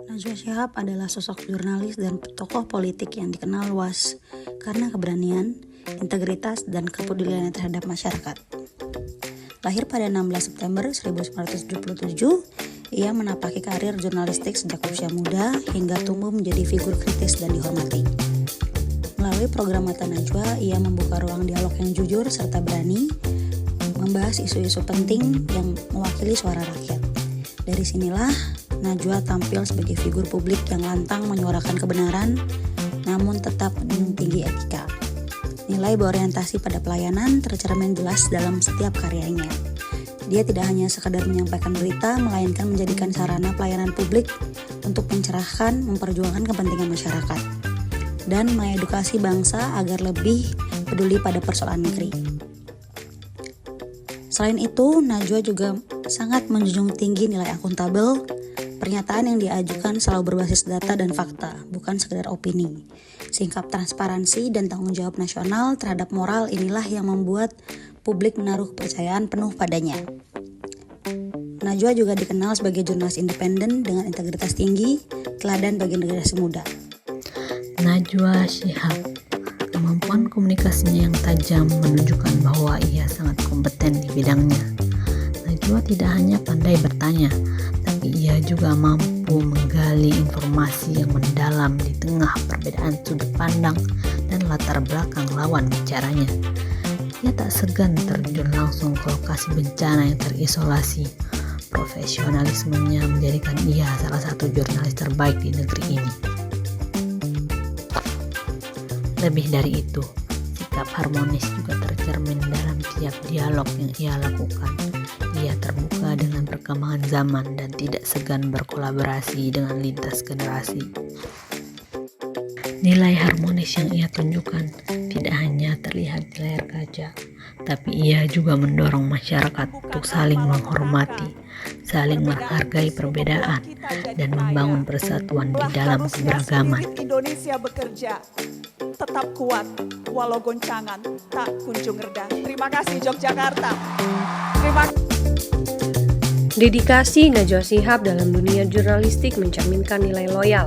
Najwa Shihab adalah sosok jurnalis dan tokoh politik yang dikenal luas karena keberanian, integritas, dan kepeduliannya terhadap masyarakat. Lahir pada 16 September 1977, ia menapaki karir jurnalistik sejak usia muda hingga tumbuh menjadi figur kritis dan dihormati. Melalui program Mata Najwa, ia membuka ruang dialog yang jujur serta berani, membahas isu-isu penting yang mewakili suara rakyat. Dari sinilah Najwa tampil sebagai figur publik yang lantang menyuarakan kebenaran, namun tetap menjunjung tinggi etika. Nilai berorientasi pada pelayanan tercermin jelas dalam setiap karyanya. Dia tidak hanya sekadar menyampaikan berita, melainkan menjadikan sarana pelayanan publik untuk mencerahkan, memperjuangkan kepentingan masyarakat, dan mengedukasi bangsa agar lebih peduli pada persoalan negeri. Selain itu, Najwa juga sangat menjunjung tinggi nilai akuntabel. Pernyataan yang diajukan selalu berbasis data dan fakta, bukan sekedar opini. Sikap transparansi dan tanggung jawab nasional terhadap moral inilah yang membuat publik menaruh kepercayaan penuh padanya. Najwa juga dikenal sebagai jurnalis independen dengan integritas tinggi, teladan bagi generasi muda. Najwa Shihab, kemampuan komunikasinya yang tajam menunjukkan bahwa ia sangat kompeten di bidangnya. Najwa tidak hanya pandai bertanya, tapi ia juga mampu menggali informasi yang mendalam di tengah perbedaan sudut pandang dan latar belakang lawan bicaranya. Ia tak segan terjun langsung ke lokasi bencana yang terisolasi. Profesionalismenya menjadikan ia salah satu jurnalis terbaik di negeri ini. Lebih dari itu, sikap harmonis juga tercermin dalam tiap dialog yang ia lakukan. Ia terbuka dengan perkembangan zaman dan tidak segan berkolaborasi dengan lintas generasi. Nilai harmonis yang ia tunjukkan tidak hanya terlihat di layar kaca, tapi ia juga mendorong masyarakat untuk saling menghormati, saling menghargai perbedaan, dan membangun persatuan di dalam keberagaman. Indonesia bekerja tetap kuat walau goncangan tak kunjung reda. Terima kasih Yogyakarta. Dedikasi Najwa Shihab dalam dunia jurnalistik mencerminkan nilai loyal.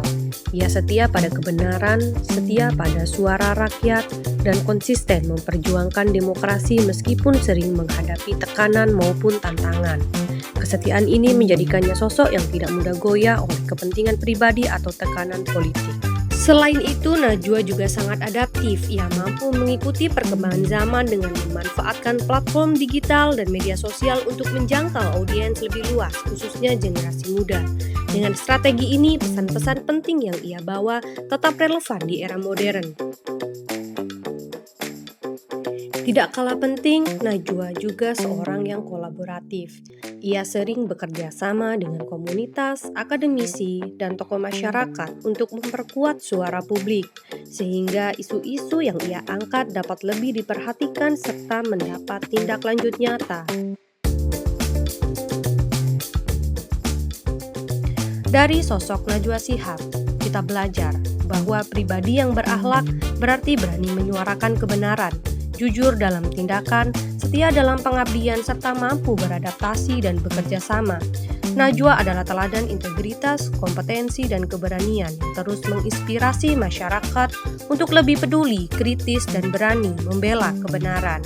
Ia setia pada kebenaran, setia pada suara rakyat, dan konsisten memperjuangkan demokrasi meskipun sering menghadapi tekanan maupun tantangan. Kesetiaan ini menjadikannya sosok yang tidak mudah goyah oleh kepentingan pribadi atau tekanan politik. Selain itu, Najwa juga sangat adaptif. Ia mampu mengikuti perkembangan zaman dengan memanfaatkan platform digital dan media sosial untuk menjangkau audiens lebih luas, khususnya generasi muda. Dengan strategi ini, pesan-pesan penting yang ia bawa tetap relevan di era modern. Tidak kalah penting, Najwa juga seorang yang kolaboratif. Ia sering bekerja sama dengan komunitas, akademisi, dan tokoh masyarakat untuk memperkuat suara publik, sehingga isu-isu yang ia angkat dapat lebih diperhatikan serta mendapat tindak lanjut nyata. Dari sosok Najwa Shihab, kita belajar bahwa pribadi yang berakhlak berarti berani menyuarakan kebenaran, jujur dalam tindakan, setia dalam pengabdian, serta mampu beradaptasi dan bekerja sama. Najwa adalah teladan integritas, kompetensi, dan keberanian yang terus menginspirasi masyarakat untuk lebih peduli, kritis, dan berani membela kebenaran.